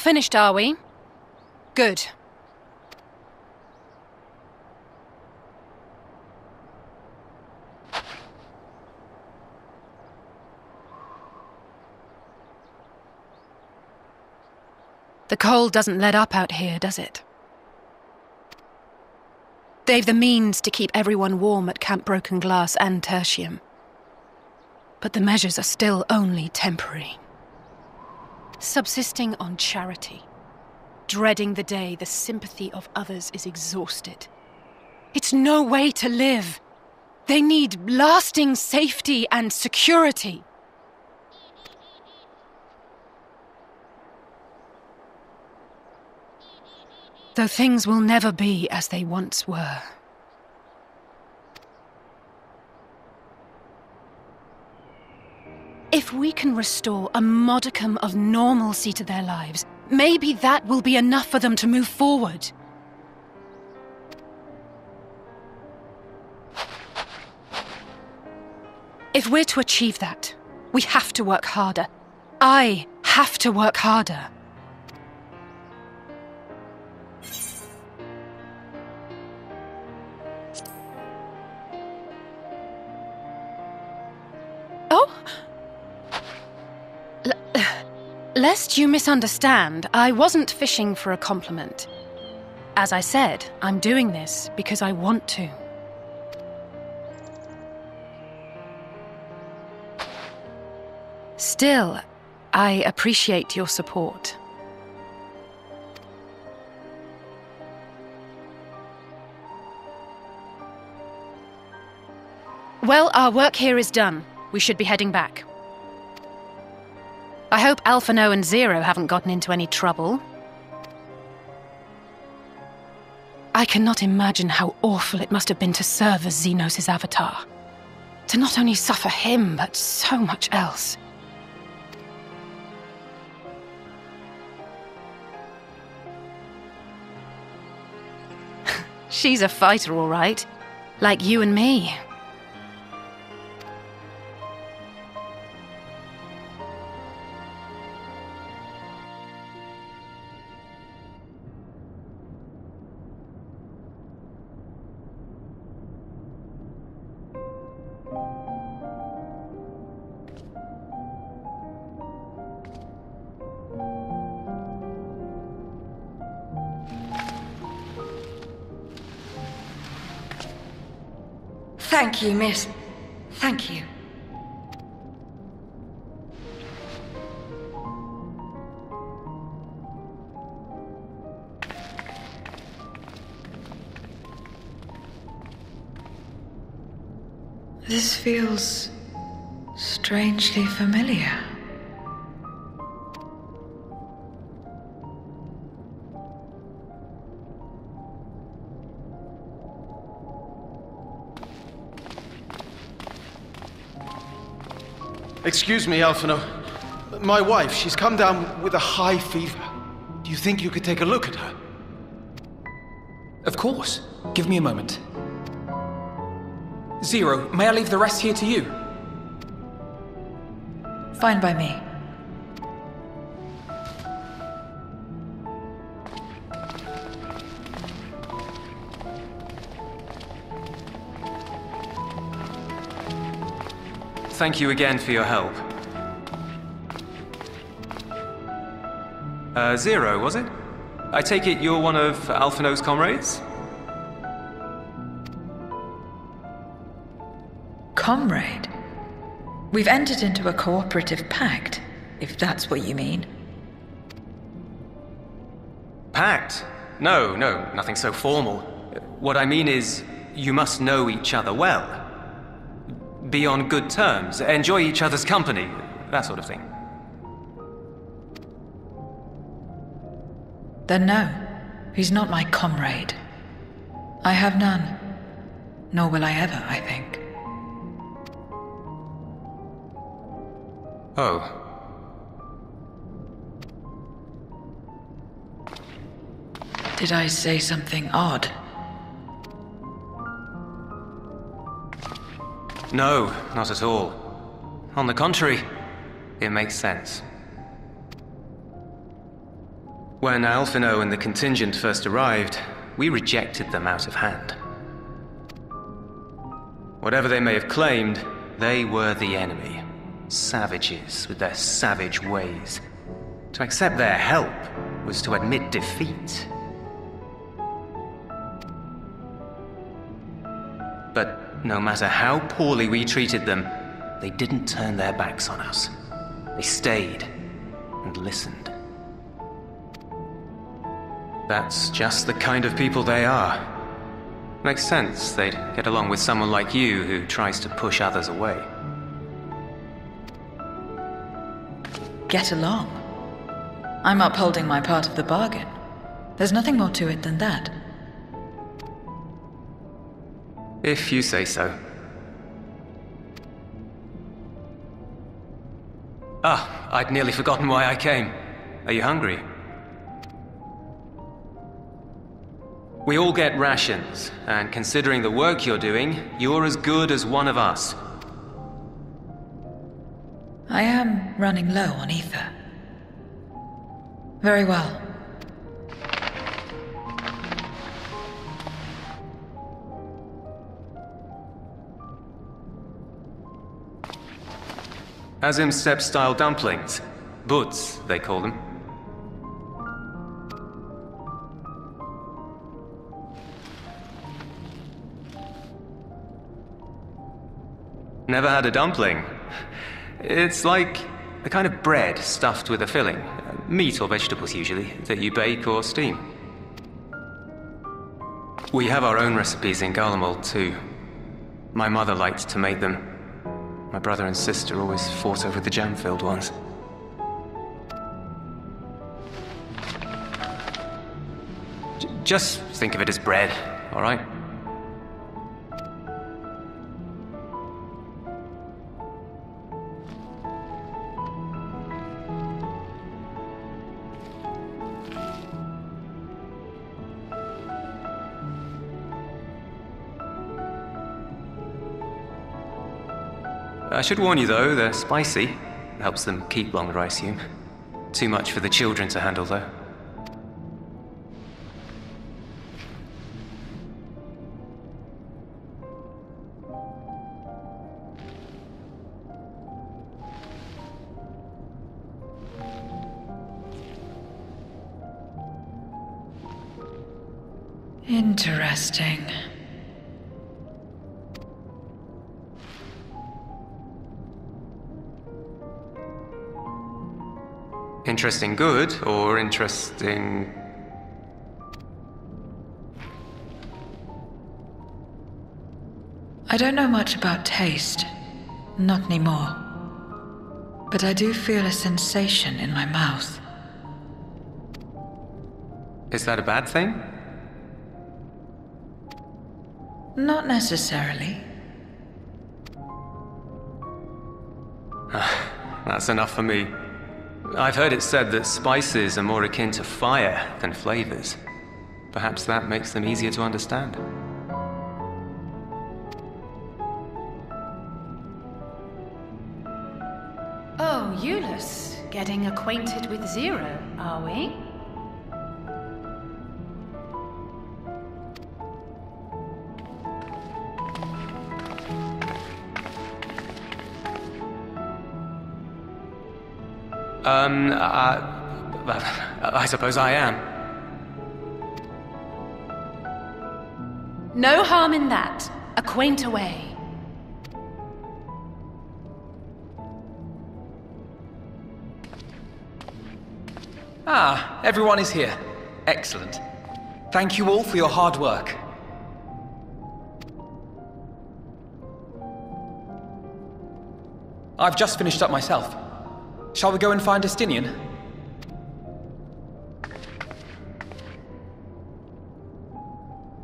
finished, are we? Good. The cold doesn't let up out here, does it? They've the means to keep everyone warm at Camp Broken Glass and Tertium. But the measures are still only temporary. Subsisting on charity. Dreading the day the sympathy of others is exhausted. It's no way to live. They need lasting safety and security. Though things will never be as they once were. If we can restore a modicum of normalcy to their lives, maybe that will be enough for them to move forward. If we're to achieve that, we have to work harder. I have to work harder. Lest you misunderstand, I wasn't fishing for a compliment. As I said, I'm doing this because I want to. Still, I appreciate your support. Well, our work here is done. We should be heading back. I hope Alphino and Zero haven't gotten into any trouble. I cannot imagine how awful it must have been to serve as Xenos' avatar. To not only suffer him, but so much else. She's a fighter, all right. Like you and me. Thank you, miss. Thank you. This feels strangely familiar. Excuse me, Alphino. My wife, she's come down with a high fever. Do you think you could take a look at her? Of course. Give me a moment. Zero, may I leave the rest here to you? Fine by me. Thank you again for your help. Zero, was it? I take it you're one of Alphino's comrades? Comrade? We've entered into a cooperative pact, if that's what you mean. Pact? No, nothing so formal. What I mean is, you must know each other well. Be on good terms, enjoy each other's company, that sort of thing. Then no, he's not my comrade. I have none. Nor will I ever, I think. Oh. Did I say something odd? No, not at all. On the contrary, it makes sense. When Alphino and the contingent first arrived, we rejected them out of hand. Whatever they may have claimed, they were the enemy. Savages with their savage ways. To accept their help was to admit defeat. But no matter how poorly we treated them, they didn't turn their backs on us. They stayed and listened. That's just the kind of people they are. Makes sense they'd get along with someone like you who tries to push others away. Get along? I'm upholding my part of the bargain. There's nothing more to it than that. If you say so. Ah, I'd nearly forgotten why I came. Are you hungry? We all get rations, and considering the work you're doing, you're as good as one of us. I am running low on ether. Very well. Azim Steppe-style dumplings. Buds, they call them. Never had a dumpling. It's like a kind of bread stuffed with a filling. Meat or vegetables usually, that you bake or steam. We have our own recipes in Garlemald too. My mother liked to make them. My brother and sister always fought over the jam-filled ones. Just think of it as bread, all right? I should warn you though, they're spicy. Helps them keep longer, I assume. Too much for the children to handle though. Interesting. Interesting good, or interesting... I don't know much about taste. Not anymore. But I do feel a sensation in my mouth. Is that a bad thing? Not necessarily. That's enough for me. I've heard it said that spices are more akin to fire than flavors. Perhaps that makes them easier to understand. Oh, Euless, getting acquainted with Zero, are we? I suppose I am. No harm in that. Acquaint away. Ah, everyone is here. Excellent. Thank you all for your hard work. I've just finished up myself. Shall we go and find Estinian?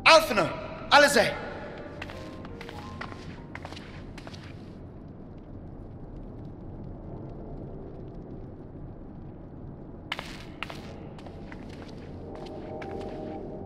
Alphino! Alizé!